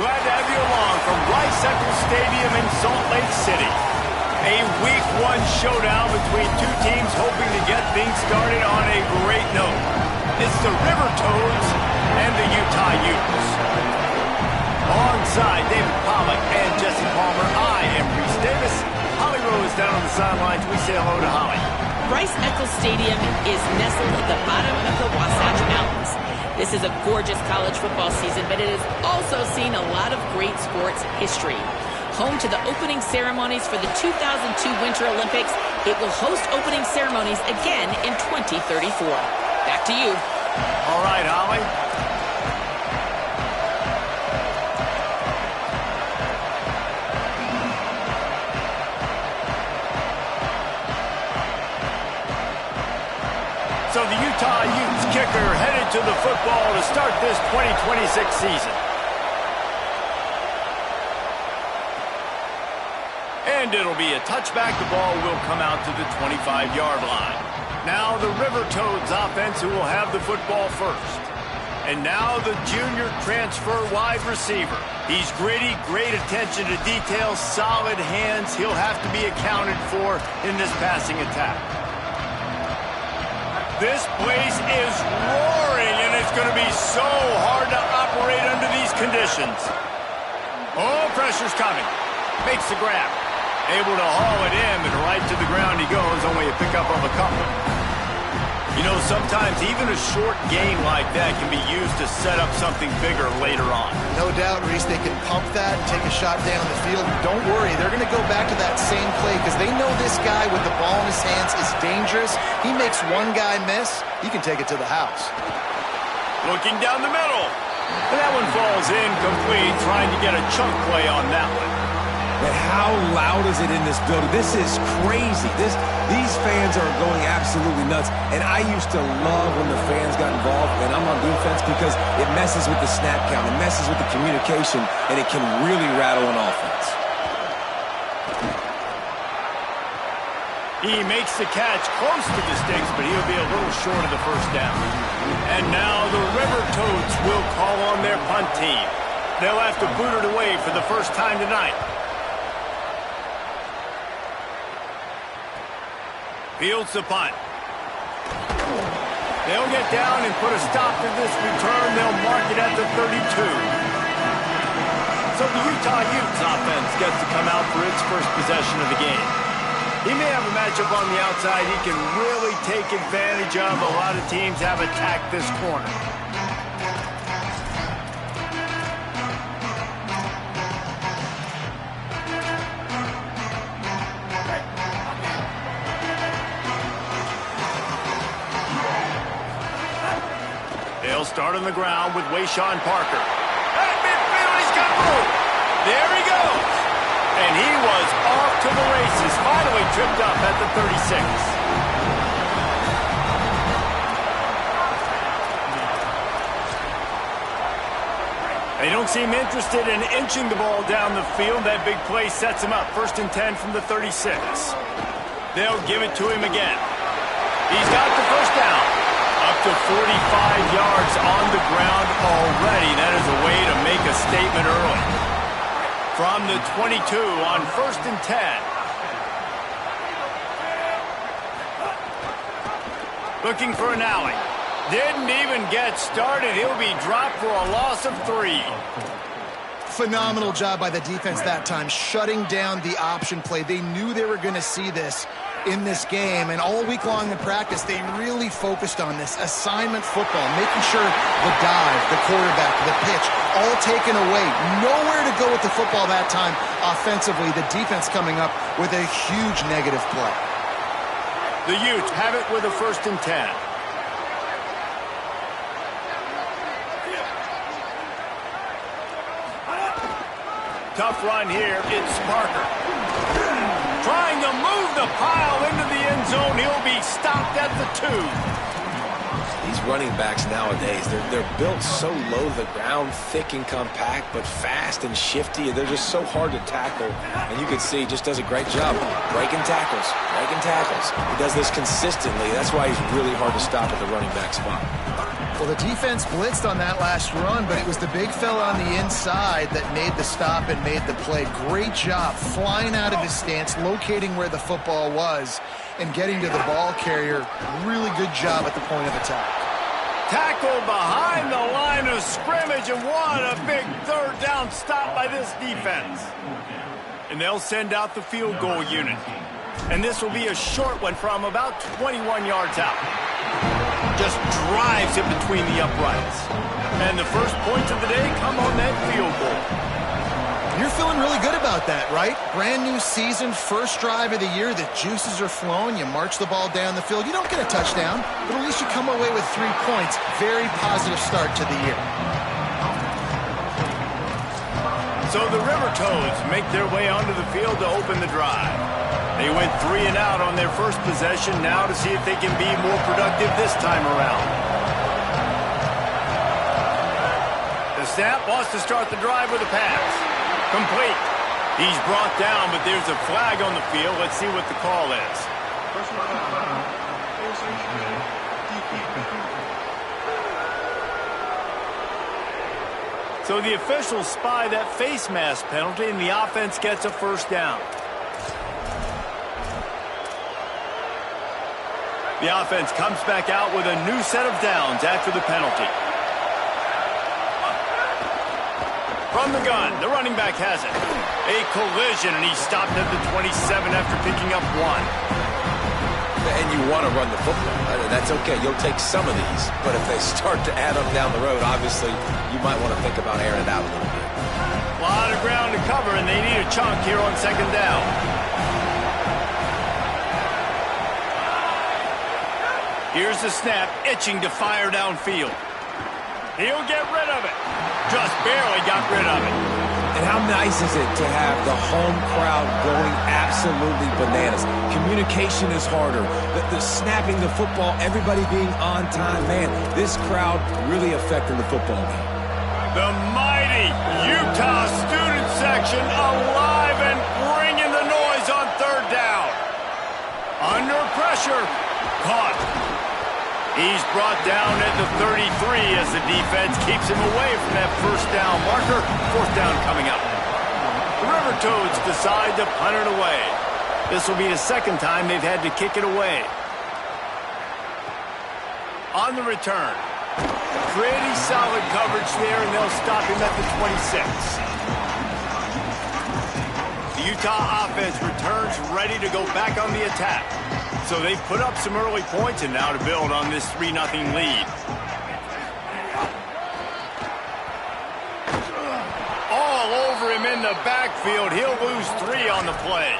Glad to have you along from Rice Eccles Stadium in Salt Lake City. A Week 1 showdown between two teams hoping to get things started on a great note. It's the River Toads and the Utah Utes. Alongside David Pollack and Jesse Palmer, I am Reese Davis. Holly Rowe is down on the sidelines. We say hello to Holly. Rice Eccles Stadium is nestled at the bottom of the Wasatch Mountains. This is a gorgeous college football season, but it has also seen a lot of great sports history. Home to the opening ceremonies for the 2002 Winter Olympics, it will host opening ceremonies again in 2034. Back to you. All right, Holly. So the Utah Utes kicker headed to the football to start this 2026 season. And it'll be a touchback. The ball will come out to the 25-yard line. Now the River Toads offense who will have the football first. And now the junior transfer wide receiver. He's gritty, great attention to detail, solid hands. He'll have to be accounted for in this passing attack. This place is roaring, and it's going to be so hard to operate under these conditions. Oh, pressure's coming. Makes the grab. Able to haul it in, and right to the ground he goes, only a pickup of a couple. You know, sometimes even a short gain like that can be used to set up something bigger later on. No doubt, Reese, they can pump that and take a shot down the field. Don't worry, they're going to go back to that same play because they know this guy with the ball in his hands is dangerous. He makes one guy miss, he can take it to the house. Looking down the middle. And that one falls incomplete, trying to get a chunk play on that one. And how loud is it in this building? This is crazy. These fans are going absolutely nuts. And I used to love when the fans got involved, and I'm on defense because it messes with the snap count, it messes with the communication, and it can really rattle an offense. He makes the catch close to the sticks, but he'll be a little short of the first down. And now the River Toads will call on their punt team. They'll have to boot it away for the first time tonight. Fields the punt. They'll get down and put a stop to this return. They'll mark it at the 32. So the Utah Utes offense gets to come out for its first possession of the game. He may have a matchup on the outside he can really take advantage of. A lot of teams have attacked this corner. They'll start on the ground with Wayshawn Parker. At midfield, he's got room. There he goes. And he was off to the races, finally tripped up at the 36. They don't seem interested in inching the ball down the field. That big play sets him up. 1st and 10 from the 36. They'll give it to him again. He's got the first down. Up to 45 yards on the ground already. That is a way to make a statement early. From the 22 on 1st and 10. Looking for an alley. Didn't even get started. He'll be dropped for a loss of 3. Phenomenal job by the defense that time, shutting down the option play. They knew they were going to see this in this game, and all week long in practice, they really focused on this assignment football, making sure the dive, the quarterback, the pitch, all taken away. Nowhere to go with the football that time offensively. The defense coming up with a huge negative play. The Utes have it with a 1st and 10. Tough run here. It's Parker. Trying to move the pile into the end zone. He'll be stopped at the 2. These running backs nowadays, they're built so low to the ground, thick and compact, but fast and shifty. They're just so hard to tackle. And you can see he just does a great job breaking tackles, He does this consistently. That's why he's really hard to stop at the running back spot. Well, the defense blitzed on that last run, but it was the big fella on the inside that made the stop and made the play. Great job flying out of his stance, locating where the football was, and getting to the ball carrier. Really good job at the point of attack. Tackle behind the line of scrimmage, and what a big third down stop by this defense. And they'll send out the field goal unit. And this will be a short one from about 21 yards out. Just drives it between the uprights. And the first points of the day come on that field goal. You're feeling really good about that, right? Brand new season, first drive of the year. The juices are flowing. You march the ball down the field. You don't get a touchdown, but at least you come away with 3 points. Very positive start to the year. So the River Toads make their way onto the field to open the drive. They went 3 and out on their first possession, now to see if they can be more productive this time around. The snap wants to start the drive with a pass. Complete. He's brought down, but there's a flag on the field. Let's see what the call is. So the officials spy that face mask penalty, and the offense gets a first down. The offense comes back out with a new set of downs after the penalty. From the gun, the running back has it. A collision, and he stopped at the 27 after picking up 1. And you want to run the football. That's okay. You'll take some of these. But if they start to add up down the road, obviously, you might want to think about airing it out a little bit. A lot of ground to cover, and they need a chunk here on second down. Here's the snap, itching to fire downfield. He'll get rid of it. Just barely got rid of it. And how nice is it to have the home crowd going absolutely bananas? Communication is harder. The snapping the football, everybody being on time. Man, this crowd really affecting the football game. The mighty Utah student section alive and bringing the noise on third down. Under pressure. Caught. He's brought down at the 33 as the defense keeps him away from that first down marker. Fourth down coming up. The River Toads decide to punt it away. This will be the second time they've had to kick it away. On the return. Pretty solid coverage there, and they'll stop him at the 26. The Utah offense returns ready to go back on the attack. So they've put up some early points, and now to build on this 3-0 lead. All over him in the backfield. He'll lose 3 on the play.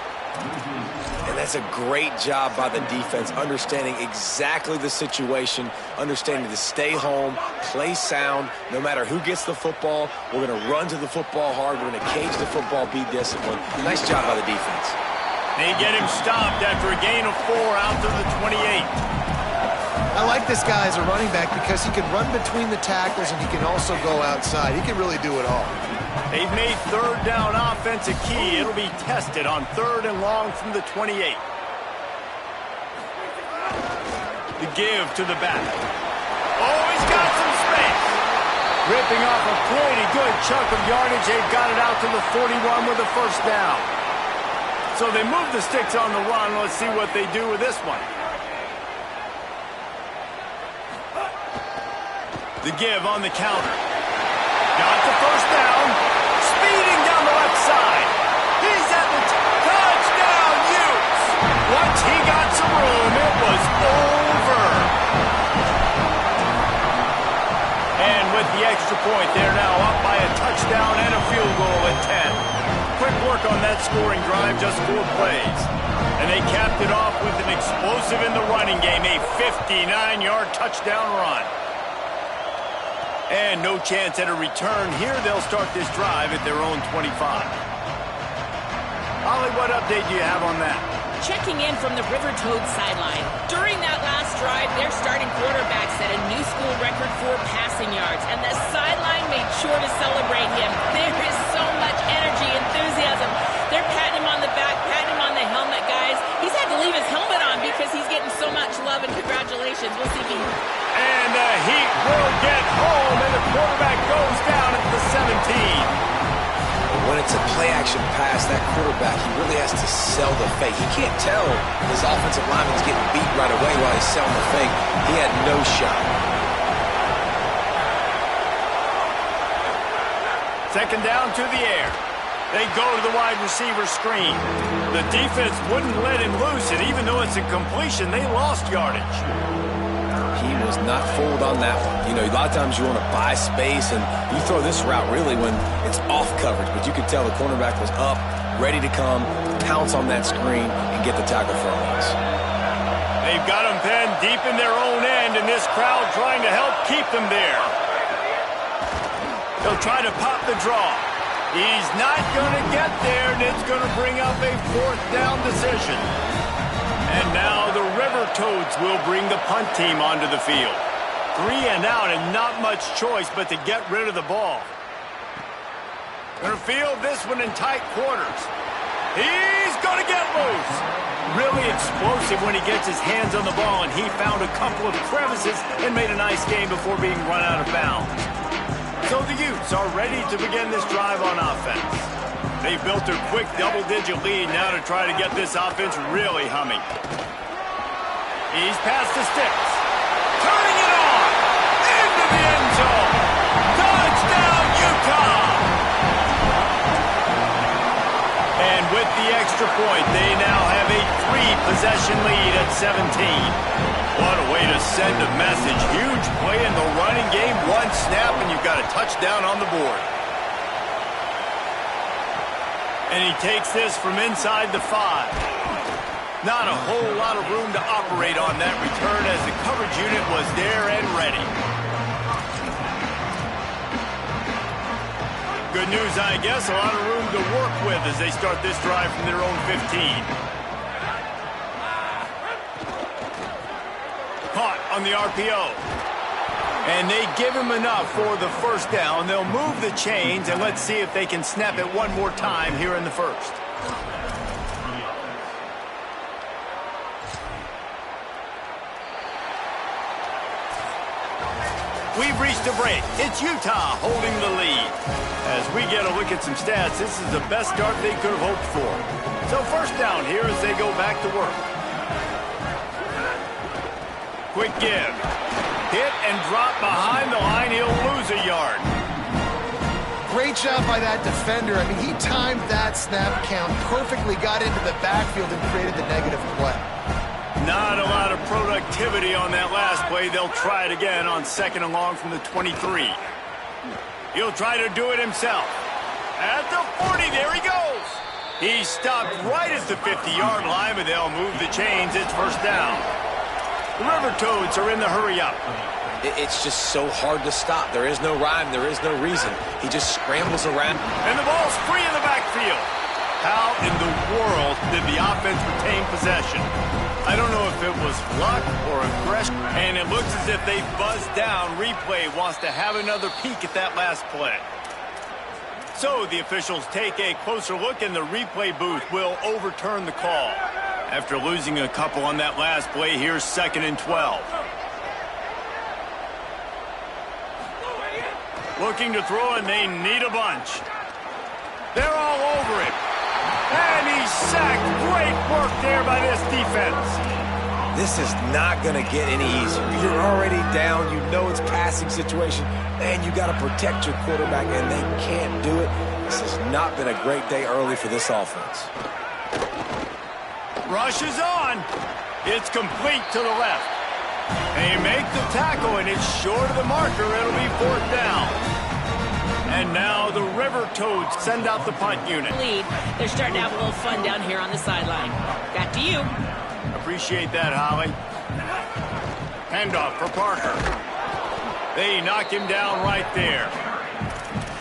And that's a great job by the defense, understanding exactly the situation, understanding to stay home, play sound. No matter who gets the football, we're going to run to the football hard. We're going to cage the football, be disciplined. Nice job by the defense. They get him stopped after a gain of 4 out to the 28. I like this guy as a running back because he can run between the tackles and he can also go outside. He can really do it all. They've made third down offense a key. It'll be tested on 3rd and long from the 28. The give to the back. Oh, he's got some space. Ripping off a pretty good chunk of yardage. They've got it out to the 41 with a first down. So they move the sticks on the run. Let's see what they do with this one. The give on the counter. Got the first down. Speeding down the left side. He's at the touchdown, Utes. Once he got some room, it was over. And with the extra point, they're now up by a touchdown and a field goal at 10. Quick work on that scoring drive, just 4 plays. And they capped it off with an explosive in the running game, a 59-yard touchdown run. And no chance at a return here. They'll start this drive at their own 25. Ollie, what update do you have on that? Checking in from the River Toads sideline. During that last drive, their starting quarterback set a new school record for passing yards, and the sideline made sure to celebrate him. There is so much energy, enthusiasm. They're patting him on the back, patting him on the helmet, guys. He's had to leave his helmet on because guys, he's getting so much love and congratulations. We'll see if he... And the Heat will get home, and the quarterback goes down at the 17. When it's a play-action pass, that quarterback, he really has to sell the fake. He can't tell his offensive lineman's getting beat right away while he's selling the fake. He had no shot. Second down to the air. They go to the wide receiver screen. The defense wouldn't let him loose, and even though it's a completion, they lost yardage. He was not fooled on that one. You know, a lot of times you want to buy space, and you throw this route really when it's off coverage. But you could tell the cornerback was up, ready to come, pounce on that screen, and get the tackle for a loss. They've got him penned deep in their own end, and this crowd trying to help keep them there. They'll try to pop the draw. He's not going to get there, and it's going to bring up a fourth down decision. And now the River Toads will bring the punt team onto the field. 3 and out and not much choice but to get rid of the ball. Going to field this one in tight quarters. He's going to get loose. Really explosive when he gets his hands on the ball, and he found a couple of crevices and made a nice game before being run out of bounds. So the Utes are ready to begin this drive on offense. They built a quick double-digit lead now to try to get this offense really humming. He's past the sticks. Turning it on. Into the end zone. Touchdown, Utah! And with the extra point, they now have a 3-possession lead at 17. What a way to send a message. Huge play in the running game. One snap, and you've got a touchdown on the board. And he takes this from inside the 5. Not a whole lot of room to operate on that return as the coverage unit was there and ready. Good news, I guess, a lot of room to work with as they start this drive from their own 15. Caught on the RPO. And they give him enough for the first down. They'll move the chains, and let's see if they can snap it one more time here in the first. We've reached a break. It's Utah holding the lead. As we get a look at some stats, this is the best start they could have hoped for. So first down here as they go back to work. Quick give. Hit and drop behind the line. He'll lose a yard. Great job by that defender. I mean, he timed that snap count perfectly, got into the backfield and created the negative play. Not a lot of productivity on that last play. They'll try it again on second and long from the 23. He'll try to do it himself. At the 40, there he goes. He stopped right at the 50-yard line, but they'll move the chains. It's first down. The River Toads are in the hurry-up. It's just so hard to stop. There is no rhyme. There is no reason. He just scrambles around. And the ball's free in the backfield. How in the world did the offense retain possession? I don't know if it was luck or aggression. And it looks as if they buzzed down. Replay wants to have another peek at that last play. So the officials take a closer look, and the replay booth will overturn the call. After losing a couple on that last play, here's second and 12. Looking to throw, and they need a bunch. They're all over him. And he's sacked. Great work there by this defense. This is not going to get any easier. You're already down. You know it's passing situation. And you got to protect your quarterback, and they can't do it. This has not been a great day early for this offense. Rush is on. It's complete to the left. They make the tackle, and it's short of the marker. It'll be fourth down. And now the River Toads send out the punt unit. Lead. They're starting to have a little fun down here on the sideline. Back to you. Appreciate that, Holly. Handoff for Parker. They knock him down right there.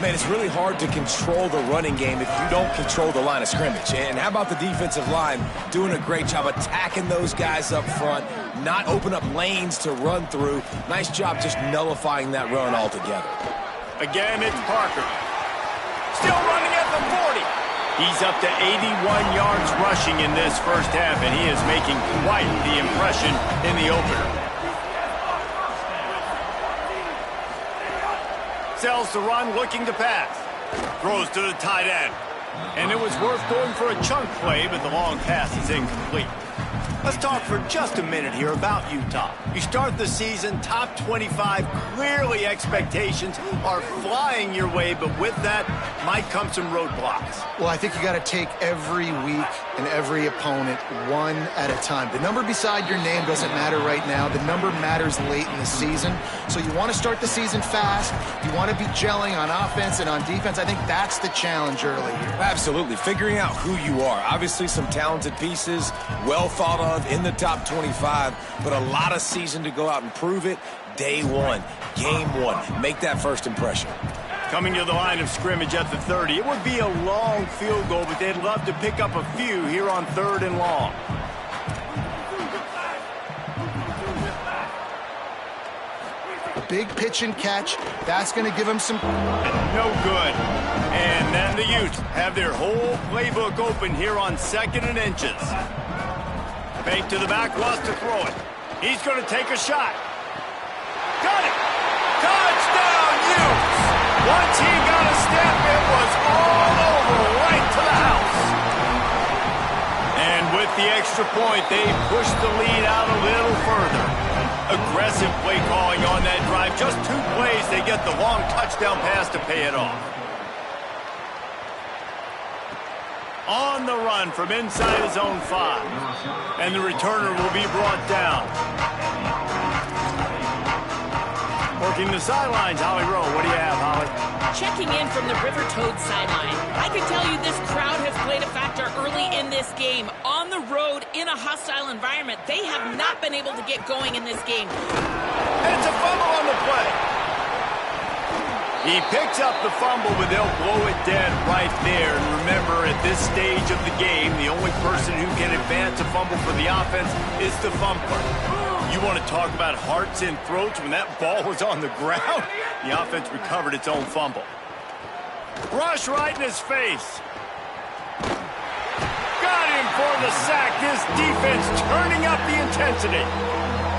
Man, it's really hard to control the running game if you don't control the line of scrimmage. And how about the defensive line doing a great job attacking those guys up front, not open up lanes to run through. Nice job just nullifying that run altogether. Again, it's Parker. Still running at the 40. He's up to 81 yards rushing in this first half, and he is making quite the impression in the opener. Sells the run, looking to pass. Throws to the tight end. And it was worth going for a chunk play, but the long pass is incomplete. Let's talk for just a minute here about Utah. You start the season top 25. Clearly expectations are flying your way, but with that might come some roadblocks. Well, I think you got to take every week and every opponent one at a time. The number beside your name doesn't matter right now. The number matters late in the season. So you want to start the season fast. You want to be gelling on offense and on defense. I think that's the challenge early here. Absolutely. Figuring out who you are. Obviously some talented pieces, well thought of in the top 25, but a lot of season to go out and prove it. Day one, game one. Make that first impression. Coming to the line of scrimmage at the 30. It would be a long field goal, but they'd love to pick up a few here on 3rd and long. Big pitch and catch. That's going to give them some... No good. And then the Utes have their whole playbook open here on 2nd and inches. Fake to the back, wants to throw it. He's going to take a shot. Got it! Touchdown, Utes! Once he got a step, it was all over, right to the house. And with the extra point, they pushed the lead out a little further. Aggressive play calling on that drive. Just 2 plays, they get the long touchdown pass to pay it off. On the run from inside his own 5. And the returner will be brought down. Working the sidelines, Holly Rowe. What do you have, Holly? Checking in from the River Toad sideline. I can tell you this crowd has played a factor early in this game. On the road, in a hostile environment, they have not been able to get going in this game. And it's a fumble on the play. He picks up the fumble, but they'll blow it dead right there. And remember, at this stage of the game, the only person who can advance a fumble for the offense is the fumbler. You want to talk about hearts and throats when that ball was on the ground? The offense recovered its own fumble. Rush right in his face. Got him for the sack. This defense turning up the intensity.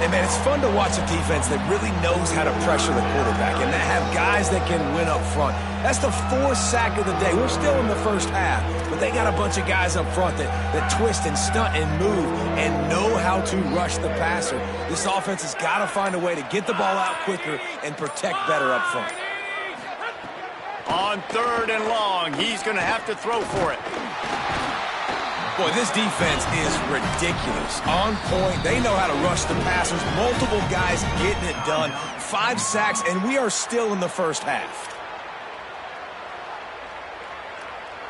Hey, man, it's fun to watch a defense that really knows how to pressure the quarterback and that have guys that can win up front. That's the 4th sack of the day. We're still in the first half, but they got a bunch of guys up front that twist and stunt and move and know how to rush the passer. This offense has got to find a way to get the ball out quicker and protect better up front. On 3rd and long, he's going to have to throw for it. Boy, this defense is ridiculous. On point. They know how to rush the passers. Multiple guys getting it done. 5 sacks, and we are still in the first half.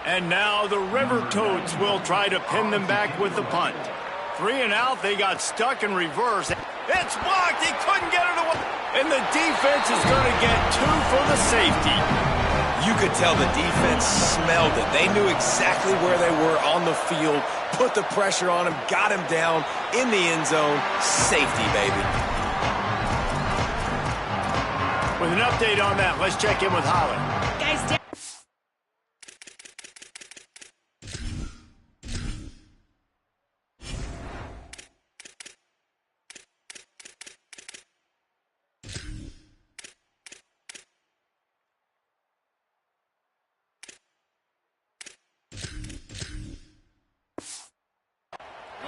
And now the River Toads will try to pin them back with the punt. 3 and out, they got stuck in reverse. It's blocked. He couldn't get it away. And the defense is going to get 2 for the safety. You could tell the defense smelled it. They knew exactly where they were on the field, put the pressure on him, got him down in the end zone. Safety, baby. With an update on that, let's check in with Holly. Guys,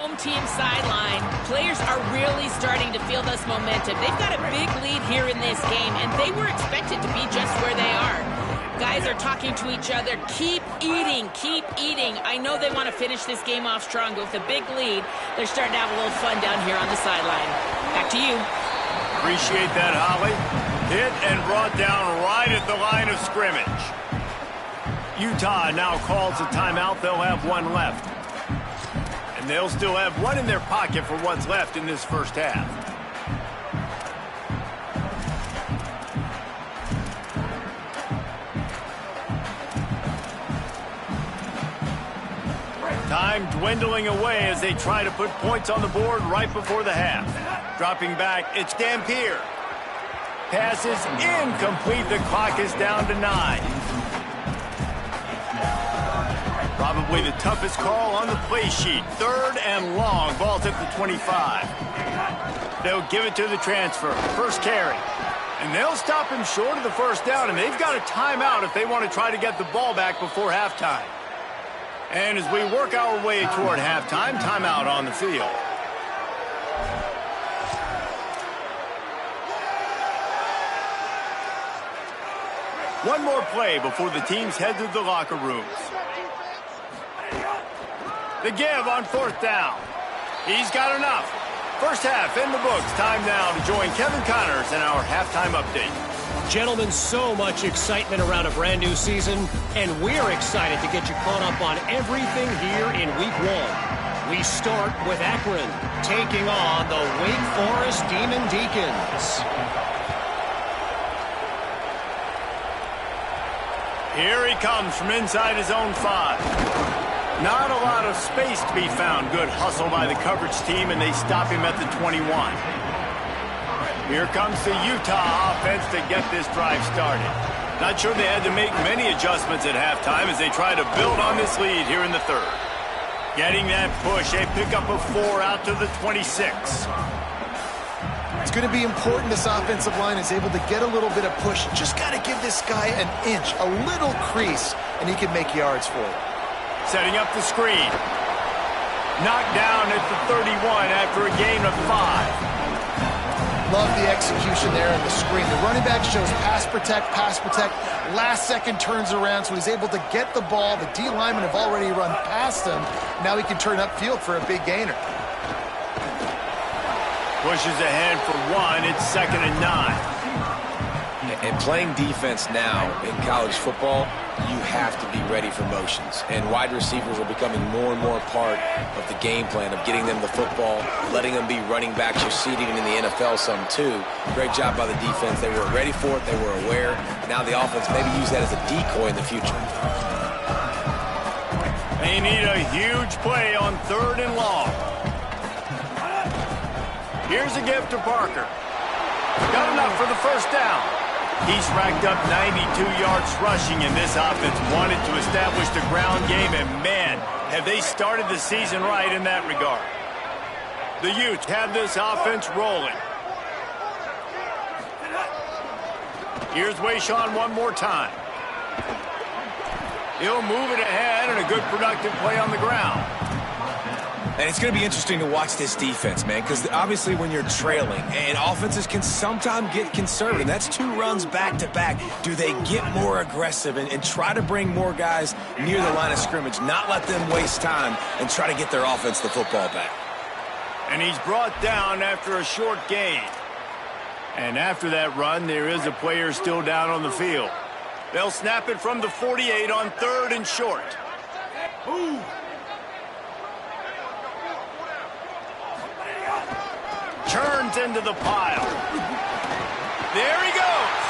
home team sideline. Players are really starting to feel this momentum. They've got a big lead here in this game, and they were expected to be just where they are. Guys are talking to each other. Keep eating, keep eating. I know they want to finish this game off strong, but with a big lead, they're starting to have a little fun down here on the sideline. Back to you. Appreciate that, Holly. Hit and brought down right at the line of scrimmage. Utah now calls a timeout. They'll have 1 left. And they'll still have 1 in their pocket for what's left in this first half. Time dwindling away as they try to put points on the board right before the half. Dropping back, it's Dampier. Pass is incomplete. The clock is down to 9. Probably the toughest call on the play sheet. 3rd and long. Ball's at the 25. They'll give it to the transfer. First carry. And they'll stop him short of the first down, and they've got a timeout if they want to try to get the ball back before halftime. And as we work our way toward halftime, timeout on the field. One more play before the teams head to the locker rooms. The give on 4th down. He's got enough. First half in the books. Time now to join Kevin Connors in our halftime update. Gentlemen, so much excitement around a brand new season, and we're excited to get you caught up on everything here in Week 1. We start with Akron, taking on the Wake Forest Demon Deacons. Here he comes from inside his own 5. Not a lot of space to be found. Good hustle by the coverage team, and they stop him at the 21. Here comes the Utah offense to get this drive started. Not sure they had to make many adjustments at halftime as they try to build on this lead here in the 3rd. Getting that push, a pickup of 4 out to the 26. It's going to be important this offensive line is able to get a little bit of push. Just got to give this guy an inch, a little crease, and he can make yards for it. Setting up the screen. Knocked down at the 31 after a gain of 5. Love the execution there in the screen. The running back shows pass protect, last second turns around, so he's able to get the ball. The D linemen have already run past him. Now he can turn upfield for a big gainer. Pushes ahead for 1. It's 2nd and 9. And playing defense now in college football, you have to be ready for motions. And wide receivers are becoming more and more part of the game plan of getting them the football, letting them be running backs. You see it even in the NFL some too. Great job by the defense. They were ready for it. They were aware. Now the offense maybe use that as a decoy in the future. They need a huge play on 3rd and long. Here's a give to Parker. Got enough for the first down. He's racked up 92 yards rushing, and this offense wanted to establish the ground game, and man, have they started the season right in that regard. The Utes have this offense rolling. Here's Wayshawn one more time. He'll move it ahead, and a good productive play on the ground. And it's going to be interesting to watch this defense, man, because obviously when you're trailing, and offenses can sometimes get conservative. That's 2 runs back-to-back. Do they get more aggressive and try to bring more guys near the line of scrimmage, not let them waste time, and try to get their offense the football back? And he's brought down after a short gain. And after that run, there is a player still down on the field. They'll snap it from the 48 on 3rd and short. Ooh. Turns into the pile. There he goes.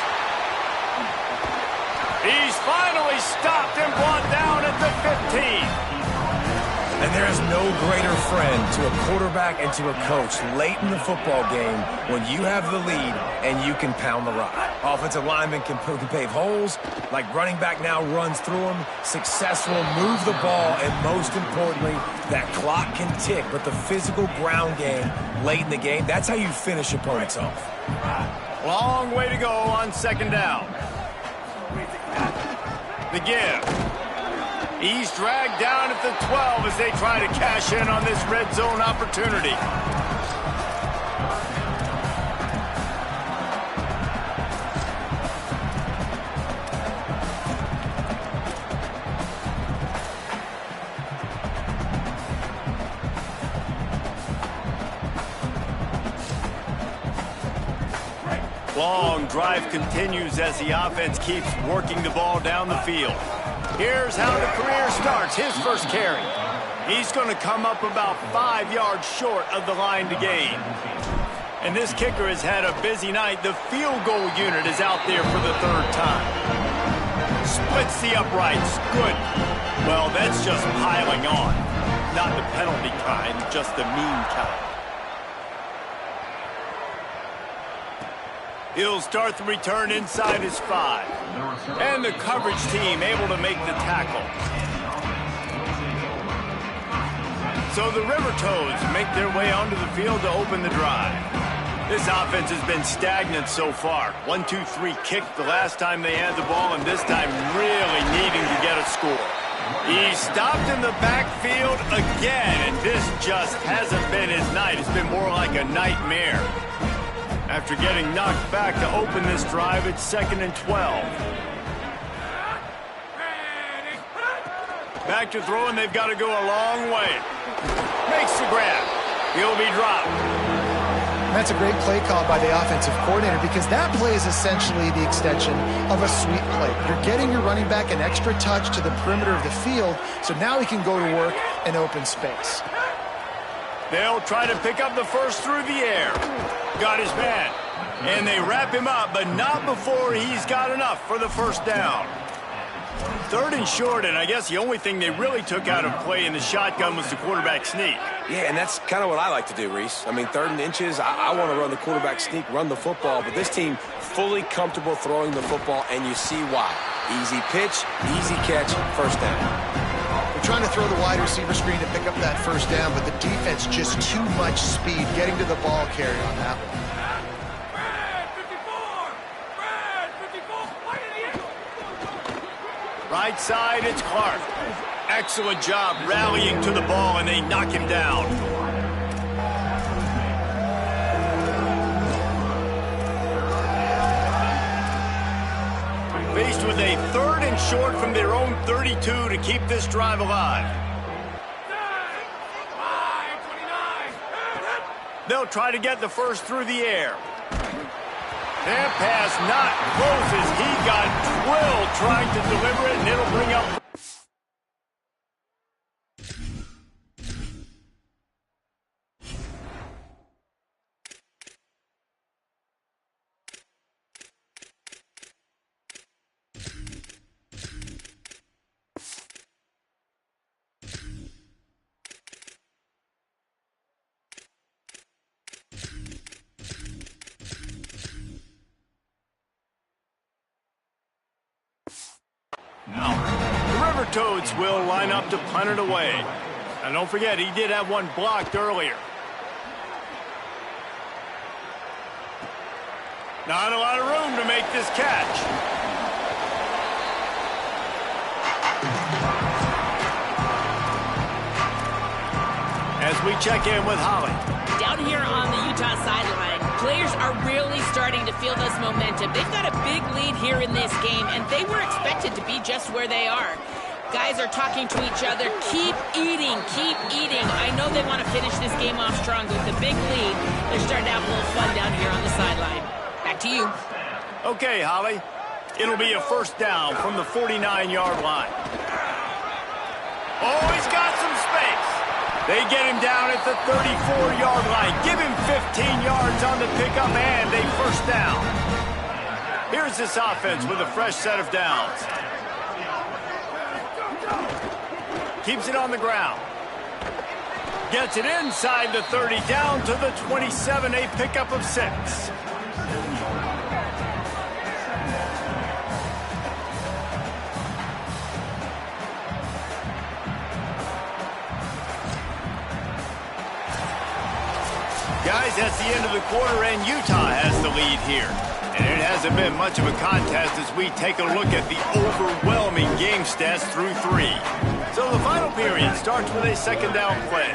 He's finally stopped and brought down at the 15. And there is no greater friend to a quarterback and to a coach late in the football game when you have the lead and you can pound the rock. Offensive linemen can pave holes, like running back now runs through them, successful, move the ball, and most importantly, that clock can tick, but the physical ground game late in the game, that's how you finish opponents off. Long way to go on 2nd down. The give. He's dragged down at the 12 as they try to cash in on this red zone opportunity. Long drive continues as the offense keeps working the ball down the field. Here's how the career starts. His first carry. He's going to come up about 5 yards short of the line to gain. And this kicker has had a busy night. The field goal unit is out there for the 3rd time. Splits the uprights. Good. Well, that's just piling on. Not the penalty kind, just the mean kind. He'll start the return inside his 5. And the coverage team able to make the tackle. So the River Toads make their way onto the field to open the drive. This offense has been stagnant so far. 1-2-3 kick the last time they had the ball, and this time really needing to get a score. He stopped in the backfield again, and this just hasn't been his night. It's been more like a nightmare. After getting knocked back to open this drive, it's 2nd and 12. Back to throw, and they've got to go a long way. Makes the grab. He'll be dropped. That's a great play call by the offensive coordinator because that play is essentially the extension of a sweep play. You're getting your running back an extra touch to the perimeter of the field, so now he can go to work in open space. They'll try to pick up the first through the air. Got his man. And they wrap him up, but not before he's got enough for the first down. 3rd and short, and I guess the only thing they really took out of play in the shotgun was the quarterback sneak. Yeah, and that's kind of what I like to do, Reese. I mean, 3rd and inches, I want to run the quarterback sneak, run the football, but this team fully comfortable throwing the football, and you see why. Easy pitch, easy catch, first down. They're trying to throw the wide receiver screen to pick up that first down, but the defense just too much speed getting to the ball carrier on that one. Right side, it's Clark. Excellent job rallying to the ball, and they knock him down. Faced with a 3rd and short from their own 32 to keep this drive alive. They'll try to get the first through the air. Their pass not close as he got drilled trying to deliver it, and it'll bring up. Now, the River Toads will line up to punt it away. And don't forget, he did have one blocked earlier. Not a lot of room to make this catch. As we check in with Holly. Down here on the Utah sideline, players are really starting to feel this momentum. They've got a big lead here in this game, and they were expected to be just where they are. Guys are talking to each other. Keep eating, keep eating. I know they want to finish this game off strong with the big lead. They're starting to have a little fun down here on the sideline. Back to you. Okay, Holly. It'll be a first down from the 49-yard line. Oh, he's got some space. They get him down at the 34-yard line. Give him 15 yards on the pickup and a first down. Here's this offense with a fresh set of downs. Keeps it on the ground. Gets it inside the 30, down to the 27, a pickup of 6. Guys, that's the end of the quarter, and Utah has the lead here. And it hasn't been much of a contest as we take a look at the overwhelming game stats through 3. So the final period starts with a second down play.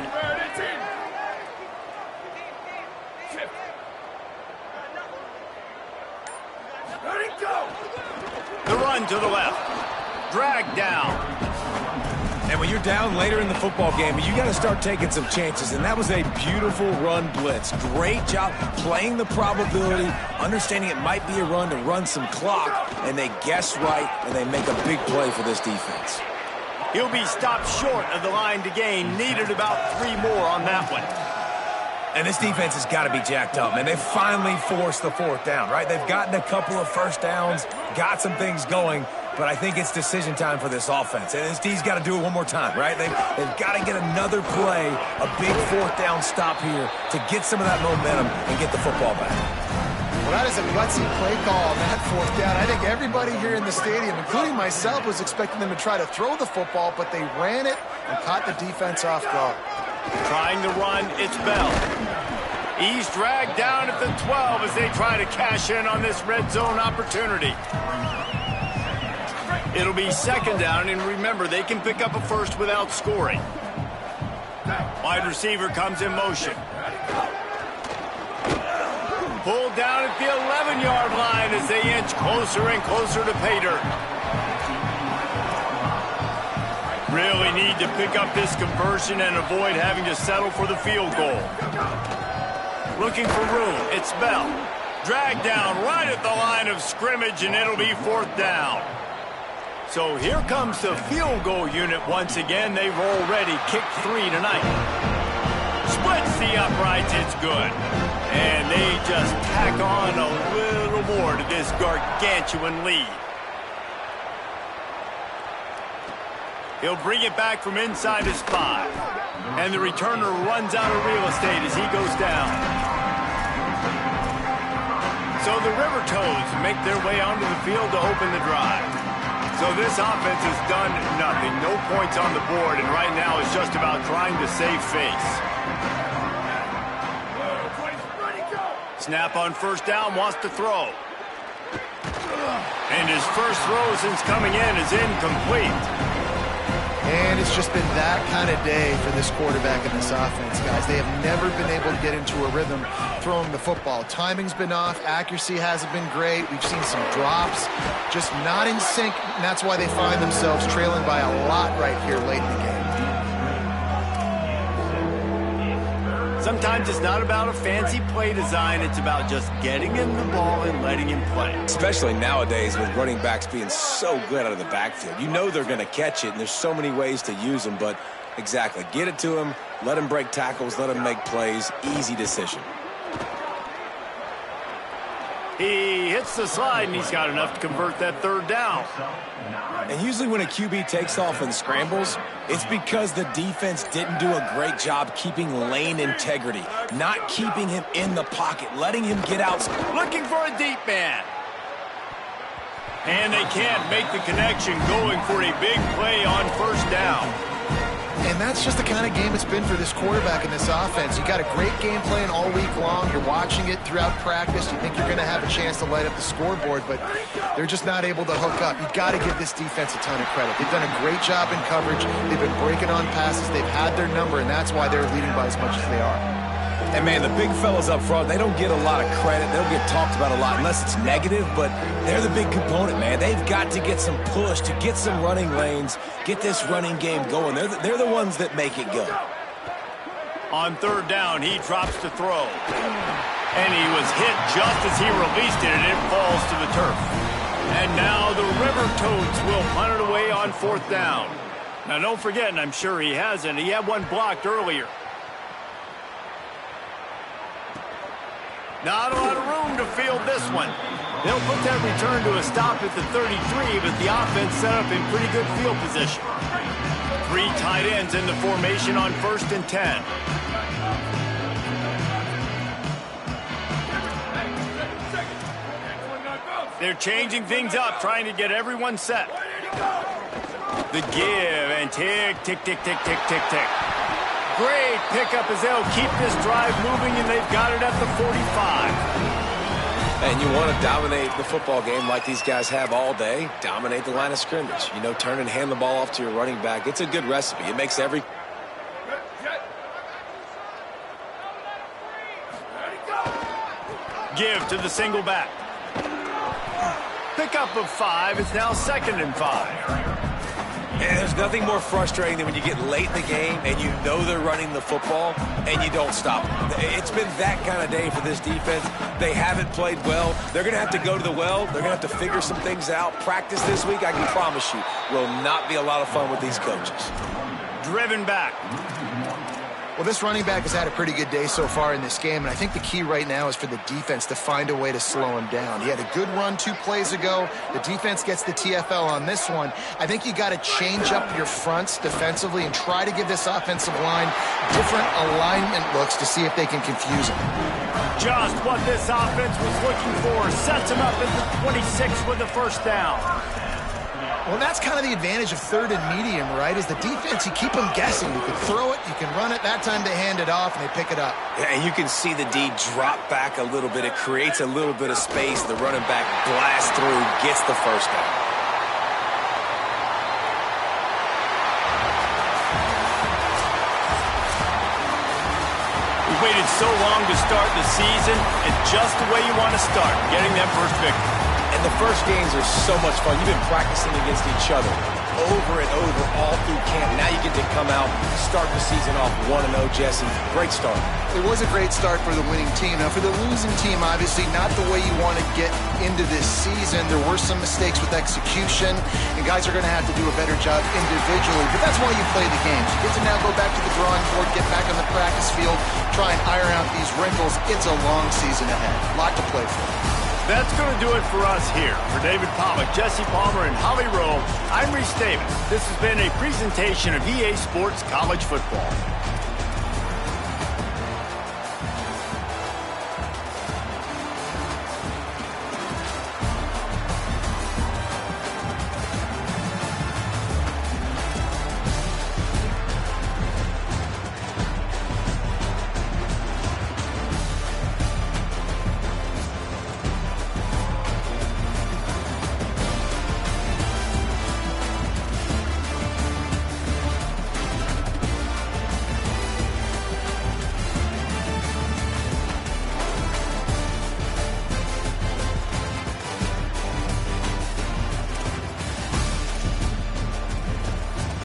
The run to the left. Drag down. And when you're down later in the football game, you got to start taking some chances. And that was a beautiful run blitz. Great job playing the probability, understanding it might be a run to run some clock, and they guess right, and they make a big play for this defense. He'll be stopped short of the line to gain. Needed about 3 more on that one. And this defense has got to be jacked up, man. They've finally forced the 4th down, right? They've gotten a couple of first downs, got some things going, but I think it's decision time for this offense. And this D's got to do it one more time, right? They've got to get another play, a big 4th down stop here to get some of that momentum and get the football back. Well, that is a gutsy play call on that 4th down. I think everybody here in the stadium, including myself, was expecting them to try to throw the football, but they ran it and caught the defense off guard. Trying to run, it's Bell. He's dragged down at the 12 as they try to cash in on this red zone opportunity. It'll be second down, and remember, they can pick up a first without scoring. Wide receiver comes in motion. Pulled down at the 11-yard line as they inch closer and closer to pay dirt. Really need to pick up this conversion and avoid having to settle for the field goal. Looking for room, it's Bell. Dragged down right at the line of scrimmage, and it'll be fourth down. So here comes the field goal unit once again. They've already kicked 3 tonight. Splits the uprights, it's good. And they just tack on a little more to this gargantuan lead. He'll bring it back from inside his 5. And the returner runs out of real estate as he goes down. So the River Toads make their way onto the field to open the drive. So this offense has done nothing. No points on the board, and right now it's just about trying to save face. Snap on first down, wants to throw. And his first throw since coming in is incomplete. And it's just been that kind of day for this quarterback and this offense, guys. They have never been able to get into a rhythm throwing the football. Timing's been off. Accuracy hasn't been great. We've seen some drops, just not in sync, and that's why they find themselves trailing by a lot right here late in the game. Sometimes it's not about a fancy play design. It's about just getting him the ball and letting him play. Especially nowadays with running backs being so good out of the backfield. You know they're going to catch it, and there's so many ways to use them. But exactly, get it to him, let him break tackles, let him make plays. Easy decision. He hits the slide, and he's got enough to convert that third down. And usually when a QB takes off and scrambles, it's because the defense didn't do a great job keeping lane integrity, not keeping him in the pocket, letting him get out. Looking for a deep man. And they can't make the connection, going for a big play on first down. And that's just the kind of game it's been for this quarterback and this offense. You got a great game plan all week long. You're watching it throughout practice. You think you're going to have a chance to light up the scoreboard, but they're just not able to hook up. You got to give this defense a ton of credit. They've done a great job in coverage. They've been breaking on passes. They've had their number, and that's why they're leading by as much as they are. And, man, the big fellas up front, they don't get a lot of credit. They don't get talked about a lot unless it's negative, but they're the big component, man. They've got to get some push, to get some running lanes, get this running game going. They're the ones that make it go. On third down, he drops to throw. And he was hit just as he released it, and it falls to the turf. And now the River Toads will punt it away on fourth down. Now, don't forget, and I'm sure he hasn't, he had one blocked earlier. Not a lot of room to field this one. They'll put that return to a stop at the 33, but the offense set up in pretty good field position. 3 tight ends in the formation on 1st and 10. They're changing things up, trying to get everyone set. The give, and tick, tick, tick, tick, tick, tick, tick. Great pickup as they'll keep this drive moving, and they've got it at the 45. And you want to dominate the football game like these guys have all day. Dominate the line of scrimmage. You know, turn and hand the ball off to your running back. It's a good recipe. It makes every... Give to the single back. Pickup of 5. It's now 2nd and 5. And there's nothing more frustrating than when you get late in the game and you know they're running the football and you don't stop them. It's been that kind of day for this defense. They haven't played well. They're going to have to go to the well. They're going to have to figure some things out. Practice this week, I can promise you, will not be a lot of fun with these coaches. Driven back. Well, this running back has had a pretty good day so far in this game, and I think the key right now is for the defense to find a way to slow him down. He had a good run 2 plays ago. The defense gets the TFL on this one. I think you got to change up your fronts defensively and try to give this offensive line different alignment looks to see if they can confuse him. Just what this offense was looking for. Sets him up at the 26 with the first down. Well, that's kind of the advantage of third and medium, right? Is the defense, you keep them guessing. You can throw it, you can run it. That time they hand it off, and they pick it up. Yeah, and you can see the D drop back a little bit. It creates a little bit of space. The running back blasts through, gets the first down. We waited so long to start the season, and just the way you want to start, getting that first victory. And the first games are so much fun. You've been practicing against each other over and over all through camp. Now you get to come out, start the season off 1-0, Jesse. Great start. It was a great start for the winning team. Now, for the losing team, obviously not the way you want to get into this season. There were some mistakes with execution, and guys are going to have to do a better job individually. But that's why you play the games. You get to now go back to the drawing board, get back on the practice field, try and iron out these wrinkles. It's a long season ahead. A lot to play for. That's going to do it for us here. For David Pollack, Jesse Palmer, and Holly Rowe, I'm Reese Davis. This has been a presentation of EA Sports College Football.